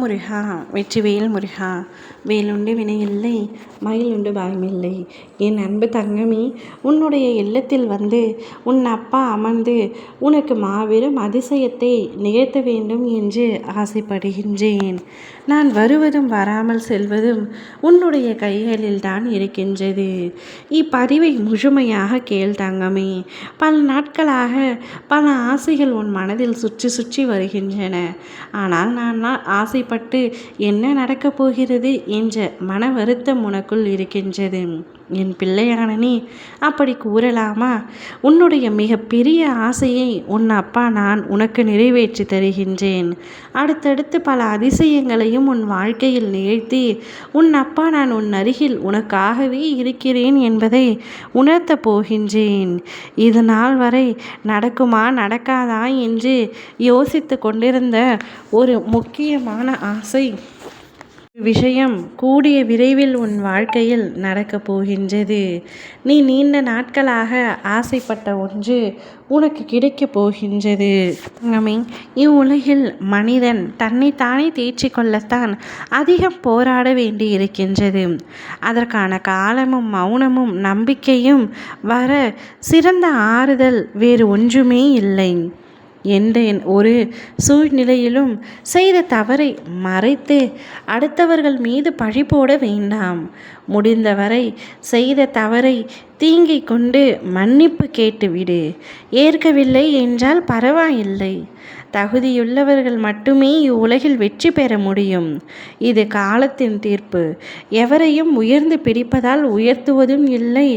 முருகா வெற்றிவேல் முருகா. வேலுண்டு வினையில்லை, மயிலுண்டு பயமில்லை. என் அன்பு தங்கமே, உன்னுடைய இல்லத்தில் வந்து உன் அப்பா அமர்ந்து உனக்கு மாபெரும் அதிசயத்தை நிகழ்த்த வேண்டும் என்று ஆசைப்படுகின்றேன். நான் வருவதும் வராமல் செல்வதும் உன்னுடைய கைகளில் தான் இருக்கின்றது. இப்பதிவை முழுமையாக கேள் தங்கமே. பல நாட்களாக பல ஆசைகள் உன் மனதில் சுற்றி சுற்றி வருகின்றன. ஆனால் நான் ஆசைப்பட்டு என்ன நடக்கப் போகிறது என்ற மன வருத்தம் உனக்குள் இருக்கின்றது. என் பிள்ளையான நீ அப்படி கூறலாமா? உன்னுடைய மிகப்பெரிய ஆசையை உன் அப்பா நான் உனக்கு நிறைவேற்றி தருகின்றேன். அடுத்தடுத்து பல அதிசயங்களையும் உன் வாழ்க்கையில் நிகழ்த்தி உன் அப்பா நான் உன் அருகில் உனக்காகவே இருக்கிறேன் என்பதை உணர்த்தப் போகின்றேன். இது நாள் வரை நடக்குமா நடக்காதா என்று யோசித்து கொண்டிருந்த ஒரு முக்கியமான ஆசை விஷயம் கூடிய விரைவில் உன் வாழ்க்கையில் நடக்கப் போகின்றது. நீ நீண்ட நாட்களாக ஆசைப்பட்ட ஒன்று உனக்கு கிடைக்கப் போகின்றது. இவ்வுலகில் மனிதன் தன்னைத்தானே தேற்றிக் கொள்ளத்தான் அதிகம் போராட வேண்டி இருக்கின்றது. அதற்கான காலமும் மௌனமும் நம்பிக்கையும் வர சிறந்த ஆறுதல் வேறு ஒன்றுமே இல்லை. எந்த ஒரு சூழ்நிலையிலும் செய்த தவறை மறைத்து அடுத்தவர்கள் மீது பழி போட வேண்டாம். முடிந்தவரை செய்த தவறை தீங்கிக் கொண்டு மன்னிப்பு கேட்டுவிடு. ஏற்கவில்லை என்றால் பரவாயில்லை. தகுதியுள்ளவர்கள் மட்டுமே இவ்வுலகில் வெற்றி பெற முடியும். இது காலத்தின் தீர்ப்பு. எவரையும் உயர்ந்து பிடிப்பதால் உயர்த்துவதும் இல்லை,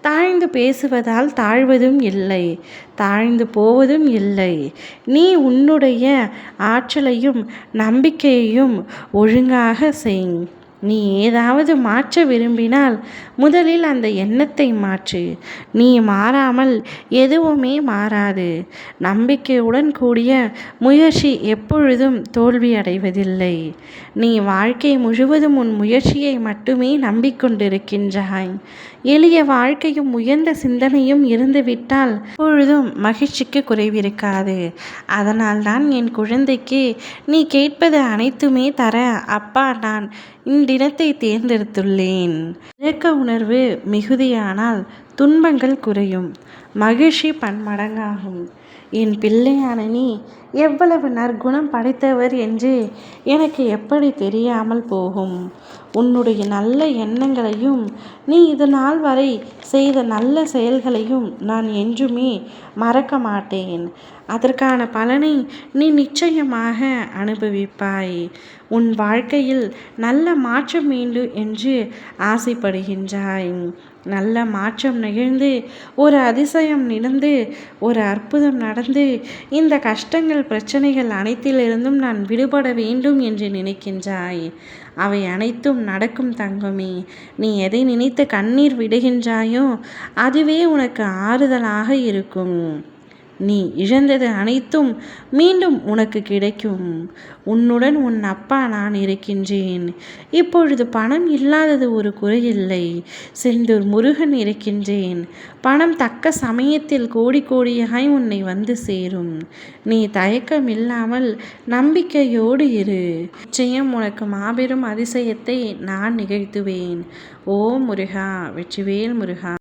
தாழ்ந்து பேசுவதால் தாழ்வதும் இல்லை, தாழ்ந்து போவதும் இல்லை. நீ உன்னுடைய ஆற்றலையும் நம்பிக்கையையும் ஒழுங்காக செய். நீ ஏதாவது மாற்ற விரும்பினால் முதலில் அந்த எண்ணத்தை மாற்று. நீ மாறாமல் எதுவுமே மாறாது. நம்பிக்கையுடன் கூடிய முயற்சி எப்பொழுதும் தோல்வி அடைவதில்லை. நீ வாழ்க்கை முழுவதும் உன் முயற்சியை மட்டுமே நம்பிக்கொண்டிருக்கின்றாய். எளிய வாழ்க்கையும் உயர்ந்த சிந்தனையும் இருந்துவிட்டால் எப்பொழுதும் மகிழ்ச்சிக்கு குறைவிருக்காது. அதனால்தான் என் குழந்தைக்கு நீ கேட்பது அனைத்துமே தர அப்பா நான் இந்தினத்தை தேர்ந்தெடுத்துள்ளேன். இரக்க உணர்வு மிகுதியானால் துன்பங்கள் குறையும், மகிழ்ச்சி பன்மடங்காகும். என் பிள்ளையான நீ எவ்வளவு நற்குணம் படைத்தவர் என்று எனக்கு எப்படி தெரியாமல் போகும்? உன்னுடைய நல்ல எண்ணங்களையும் நீ இது நாள் வரை செய்த நல்ல செயல்களையும் நான் என்றுமே மறக்க மாட்டேன். அதற்கான பலனை நீ நிச்சயமாக அனுபவிப்பாய். உன் வாழ்க்கையில் நல்ல மாற்றம் வேண்டும் என்று ஆசைப்படுகின்றாய். நல்ல மாற்றம் நிகழ்ந்து ஒரு அதிசயம் நடந்து ஒரு அற்புதம் நடந்து இந்த கஷ்டங்கள் பிரச்சனைகள் அனைத்திலிருந்தும் நான் விடுபட வேண்டும் என்று நினைக்கின்றாய். அவை அனைத்தும் நடக்கும் தங்கமே. நீ எதை நினைத்து கண்ணீர் விடுகின்றாயோ அதுவே உனக்கு ஆறுதலாக இருக்கும். நீ இழந்தது அனைத்தும் மீண்டும் உனக்கு கிடைக்கும். உன்னுடன் உன் அப்பா நான் இருக்கின்றேன். இப்பொழுது பணம் இல்லாதது ஒரு குறையில்லை. செந்தூர் முருகன் இருக்கின்றேன். பணம் தக்க சமயத்தில் கோடி கோடியாய் உன்னை வந்து சேரும். நீ தயக்கம் இல்லாமல் நம்பிக்கையோடு இரு. நிச்சயம் உனக்கு மாபெரும் அதிசயத்தை நான் நிகழ்த்துவேன். ஓ முருகா வெற்றிவேல் முருகா.